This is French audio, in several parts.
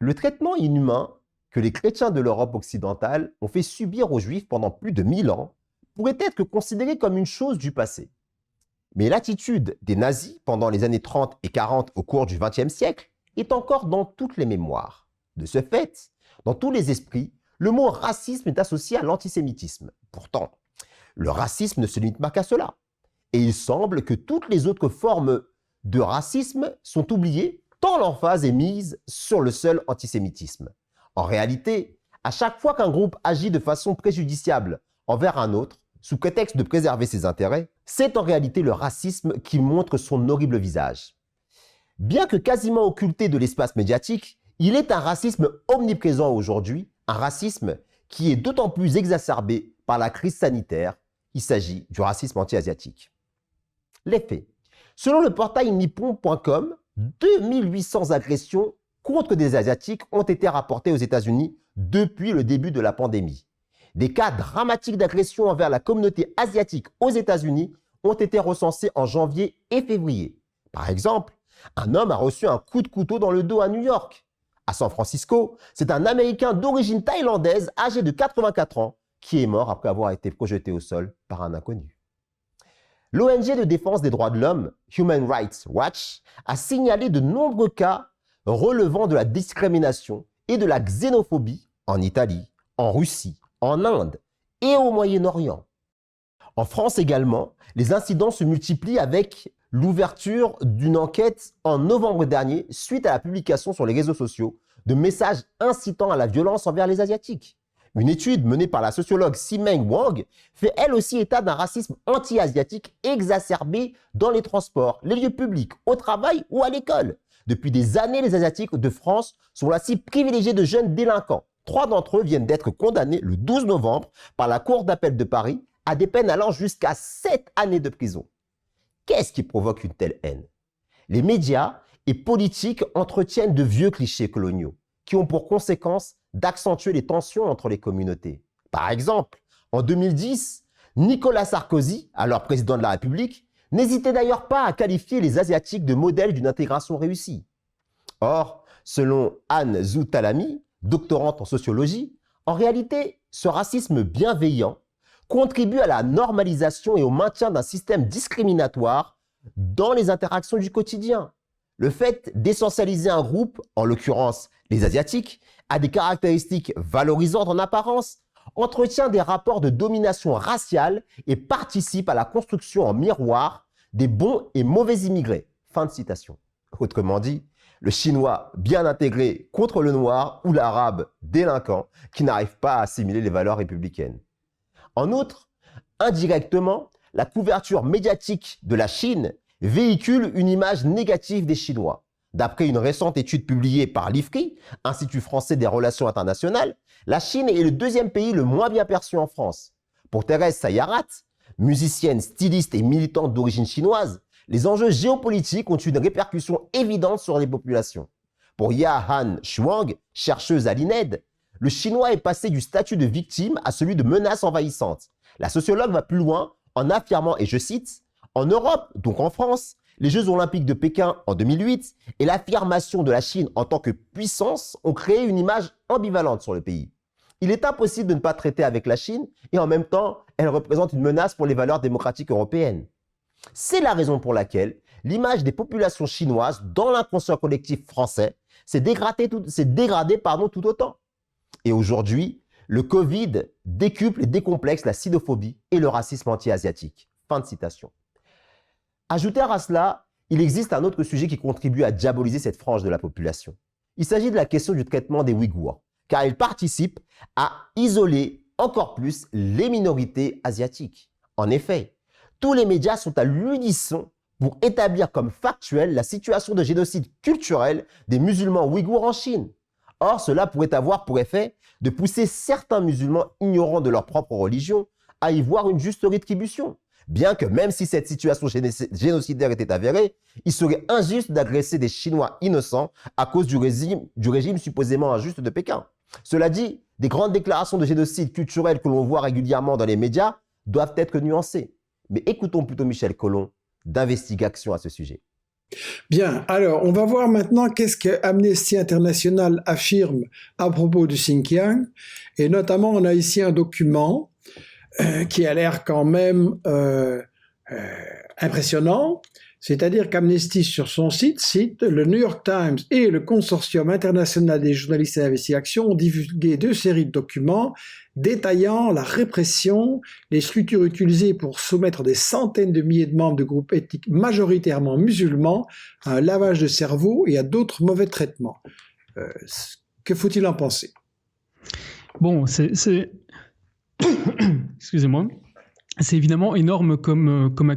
Le traitement inhumain que les chrétiens de l'Europe occidentale ont fait subir aux Juifs pendant plus de 1000 ans pourrait être considéré comme une chose du passé. Mais l'attitude des nazis pendant les années 30 et 40 au cours du XXe siècle est encore dans toutes les mémoires. De ce fait, dans tous les esprits, le mot racisme est associé à l'antisémitisme. Pourtant, le racisme ne se limite pas qu'à cela. Et il semble que toutes les autres formes de racisme sont oubliées tant l'emphase est mise sur le seul antisémitisme. En réalité, à chaque fois qu'un groupe agit de façon préjudiciable envers un autre, sous prétexte de préserver ses intérêts, c'est en réalité le racisme qui montre son horrible visage. Bien que quasiment occulté de l'espace médiatique, il est un racisme omniprésent aujourd'hui, un racisme qui est d'autant plus exacerbé par la crise sanitaire. Il s'agit du racisme anti-asiatique. Les faits. Selon le portail nippon.com, 2800 agressions contre des Asiatiques ont été rapportées aux États-Unis depuis le début de la pandémie. Des cas dramatiques d'agression envers la communauté asiatique aux États-Unis ont été recensés en janvier et février. Par exemple, un homme a reçu un coup de couteau dans le dos à New York. À San Francisco, c'est un Américain d'origine thaïlandaise âgé de 84 ans qui est mort après avoir été projeté au sol par un inconnu. L'ONG de défense des droits de l'homme, Human Rights Watch, a signalé de nombreux cas relevant de la discrimination et de la xénophobie en Italie, en Russie, en Inde et au Moyen-Orient. En France également, les incidents se multiplient avec l'ouverture d'une enquête en novembre dernier suite à la publication sur les réseaux sociaux de messages incitant à la violence envers les Asiatiques. Une étude menée par la sociologue Ximeng Wang fait elle aussi état d'un racisme anti-asiatique exacerbé dans les transports, les lieux publics, au travail ou à l'école. Depuis des années, les Asiatiques de France sont la cible privilégiée de jeunes délinquants. 3 d'entre eux viennent d'être condamnés le 12 novembre par la Cour d'appel de Paris à des peines allant jusqu'à 7 années de prison. Qu'est-ce qui provoque une telle haine? Les médias et politiques entretiennent de vieux clichés coloniaux qui ont pour conséquence d'accentuer les tensions entre les communautés. Par exemple, en 2010, Nicolas Sarkozy, alors président de la République, n'hésitait d'ailleurs pas à qualifier les Asiatiques de modèles d'une intégration réussie. Or, selon Anne Zoutalami, doctorante en sociologie, en réalité, ce racisme bienveillant contribue à la normalisation et au maintien d'un système discriminatoire dans les interactions du quotidien. Le fait d'essentialiser un groupe, en l'occurrence les Asiatiques, a des caractéristiques valorisantes en apparence, entretient des rapports de domination raciale et participe à la construction en miroir des bons et mauvais immigrés. Fin de citation. Autrement dit, le chinois bien intégré contre le noir ou l'arabe délinquant qui n'arrive pas à assimiler les valeurs républicaines. En outre, indirectement, la couverture médiatique de la Chine véhicule une image négative des Chinois. D'après une récente étude publiée par l'IFRI, Institut français des relations internationales, la Chine est le 2e pays le moins bien perçu en France. Pour Thérèse Sayarat, musicienne, styliste et militante d'origine chinoise, les enjeux géopolitiques ont une répercussion évidente sur les populations. Pour Ya-Han Shuang, chercheuse à l'INED, le chinois est passé du statut de victime à celui de menace envahissante. La sociologue va plus loin en affirmant, et je cite, « En Europe, donc en France, les Jeux Olympiques de Pékin en 2008 et l'affirmation de la Chine en tant que puissance ont créé une image ambivalente sur le pays. Il est impossible de ne pas traiter avec la Chine et en même temps, elle représente une menace pour les valeurs démocratiques européennes. C'est la raison pour laquelle l'image des populations chinoises dans l'inconscient collectif français s'est dégradée tout autant. Et aujourd'hui, le Covid décuple et décomplexe la xénophobie et le racisme anti-asiatique. » Fin de citation. Ajouter à cela, il existe un autre sujet qui contribue à diaboliser cette frange de la population. Il s'agit de la question du traitement des Ouïghours, car il participe à isoler encore plus les minorités asiatiques. En effet, tous les médias sont à l'unisson pour établir comme factuelle la situation de génocide culturel des musulmans ouïghours en Chine. Or, cela pourrait avoir pour effet de pousser certains musulmans ignorants de leur propre religion à y voir une juste rétribution. Bien que même si cette situation génocidaire était avérée, il serait injuste d'agresser des Chinois innocents à cause du régime supposément injuste de Pékin. Cela dit, des grandes déclarations de génocide culturel que l'on voit régulièrement dans les médias doivent être nuancées. Mais écoutons plutôt Michel Collomb d'Investigation à ce sujet. Bien, alors on va voir maintenant qu'est-ce que Amnesty International affirme à propos du Xinjiang. Et notamment, on a ici un document qui a l'air quand même impressionnant. C'est-à-dire qu'Amnesty, sur son site, cite le New York Times et le Consortium international des journalistes et d'investigation ont divulgué 2 séries de documents détaillant la répression, les structures utilisées pour soumettre des centaines de milliers de membres de groupes ethniques majoritairement musulmans à un lavage de cerveau et à d'autres mauvais traitements. Que faut-il en penser? Bon, excusez-moi. C'est évidemment énorme comme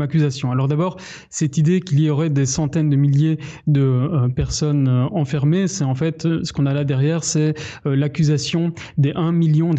accusation. Alors d'abord, cette idée qu'il y aurait des centaines de milliers de personnes enfermées, c'est en fait ce qu'on a là derrière, c'est l'accusation des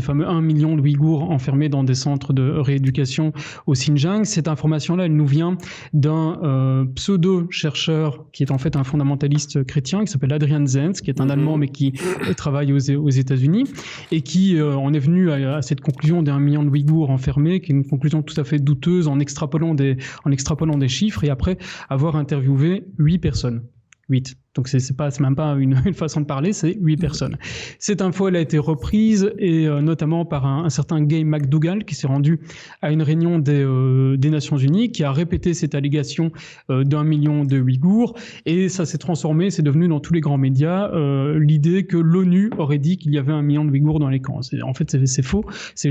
fameux 1 million de Ouïghours enfermés dans des centres de rééducation au Xinjiang. Cette information-là, elle nous vient d'un pseudo-chercheur qui est en fait un fondamentaliste chrétien, qui s'appelle Adrian Zenz, qui est un Allemand mais qui travaille aux États-Unis et qui en est venu à cette conclusion des 1 million de Ouïghours enfermés, qui est une conclusion tout à fait douteuse en extrapolant des chiffres et après avoir interviewé 8 personnes. 8. Donc c'est même pas une façon de parler, c'est 8 personnes. Cette info, elle a été reprise et notamment par un certain Gay McDougall qui s'est rendu à une réunion des Nations Unies, qui a répété cette allégation d'1 million de Ouïghours et ça s'est transformé, c'est devenu dans tous les grands médias l'idée que l'ONU aurait dit qu'il y avait 1 million de Ouïghours dans les camps. En fait, c'est faux. Ça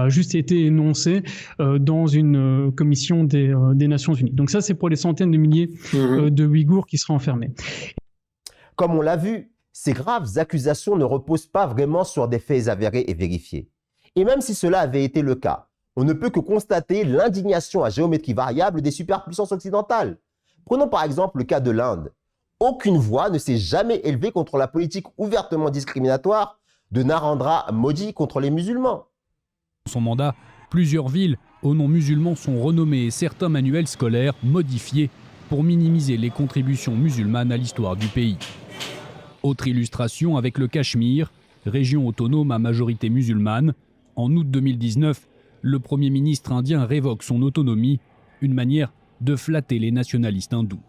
a juste été énoncé dans une commission des Nations Unies. Donc ça, c'est pour les centaines de milliers de Ouïghours qui seraient enfermés. Comme on l'a vu, ces graves accusations ne reposent pas vraiment sur des faits avérés et vérifiés. Et même si cela avait été le cas, on ne peut que constater l'indignation à géométrie variable des superpuissances occidentales. Prenons par exemple le cas de l'Inde. Aucune voix ne s'est jamais élevée contre la politique ouvertement discriminatoire de Narendra Modi contre les musulmans. Son mandat, plusieurs villes aux noms musulmans sont renommées et certains manuels scolaires modifiés pour minimiser les contributions musulmanes à l'histoire du pays. Autre illustration avec le Cachemire, région autonome à majorité musulmane. En août 2019, le Premier ministre indien révoque son autonomie, une manière de flatter les nationalistes hindous.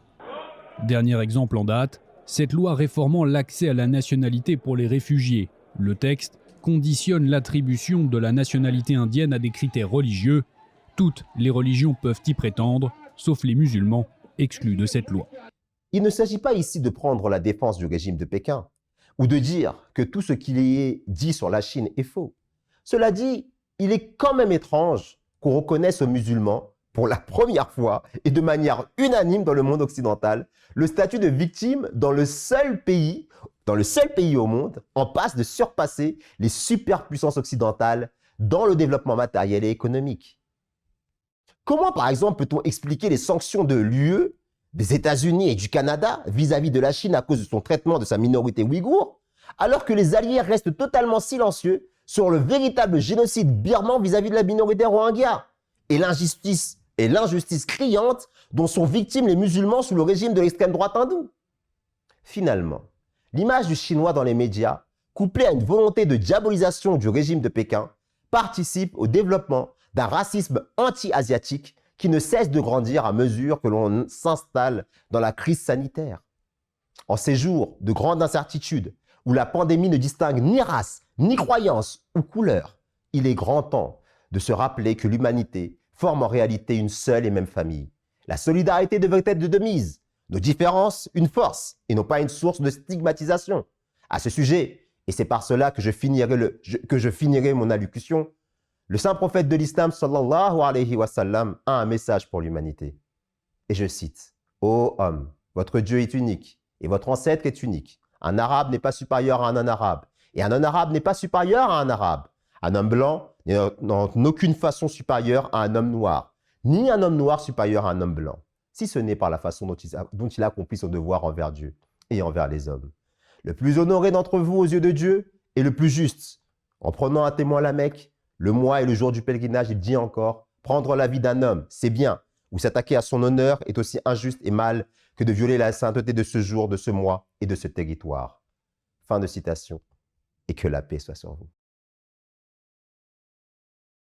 Dernier exemple en date, cette loi réformant l'accès à la nationalité pour les réfugiés. Le texte conditionne l'attribution de la nationalité indienne à des critères religieux. Toutes les religions peuvent y prétendre, sauf les musulmans, exclus de cette loi. Il ne s'agit pas ici de prendre la défense du régime de Pékin ou de dire que tout ce qu'il est dit sur la Chine est faux. Cela dit, il est quand même étrange qu'on reconnaisse aux musulmans, pour la première fois et de manière unanime dans le monde occidental, le statut de victime dans le seul pays au monde en passe de surpasser les superpuissances occidentales dans le développement matériel et économique. Comment, par exemple, peut-on expliquer les sanctions de l'UE, des États-Unis et du Canada vis-à-vis de la Chine à cause de son traitement de sa minorité ouïghour, alors que les alliés restent totalement silencieux sur le véritable génocide birman vis-à-vis de la minorité rohingya et l'injustice criante dont sont victimes les musulmans sous le régime de l'extrême droite hindoue? Finalement, l'image du Chinois dans les médias, couplée à une volonté de diabolisation du régime de Pékin, participe au développement d'un racisme anti-asiatique qui ne cesse de grandir à mesure que l'on s'installe dans la crise sanitaire. En ces jours de grande incertitude, où la pandémie ne distingue ni race, ni croyance ou couleur, il est grand temps de se rappeler que l'humanité forme en réalité une seule et même famille. La solidarité devrait être de mise, nos différences une force et non pas une source de stigmatisation. À ce sujet, et c'est par cela que je finirai mon allocution, le saint prophète de l'islam, sallallahu alayhi wa sallam, a un message pour l'humanité. Et je cite, « Ô homme, votre Dieu est unique et votre ancêtre est unique. Un arabe n'est pas supérieur à un non-arabe et un non-arabe n'est pas supérieur à un arabe. Un homme blanc n'est en aucune façon supérieur à un homme noir, ni un homme noir supérieur à un homme blanc, si ce n'est par la façon dont il accomplit son devoir envers Dieu et envers les hommes. Le plus honoré d'entre vous aux yeux de Dieu est le plus juste. En prenant à témoin la Mecque, le mois et le jour du pèlerinage, il dit encore, prendre la vie d'un homme, c'est bien, ou s'attaquer à son honneur est aussi injuste et mal que de violer la sainteté de ce jour, de ce mois et de ce territoire. » Fin de citation. Et que la paix soit sur vous.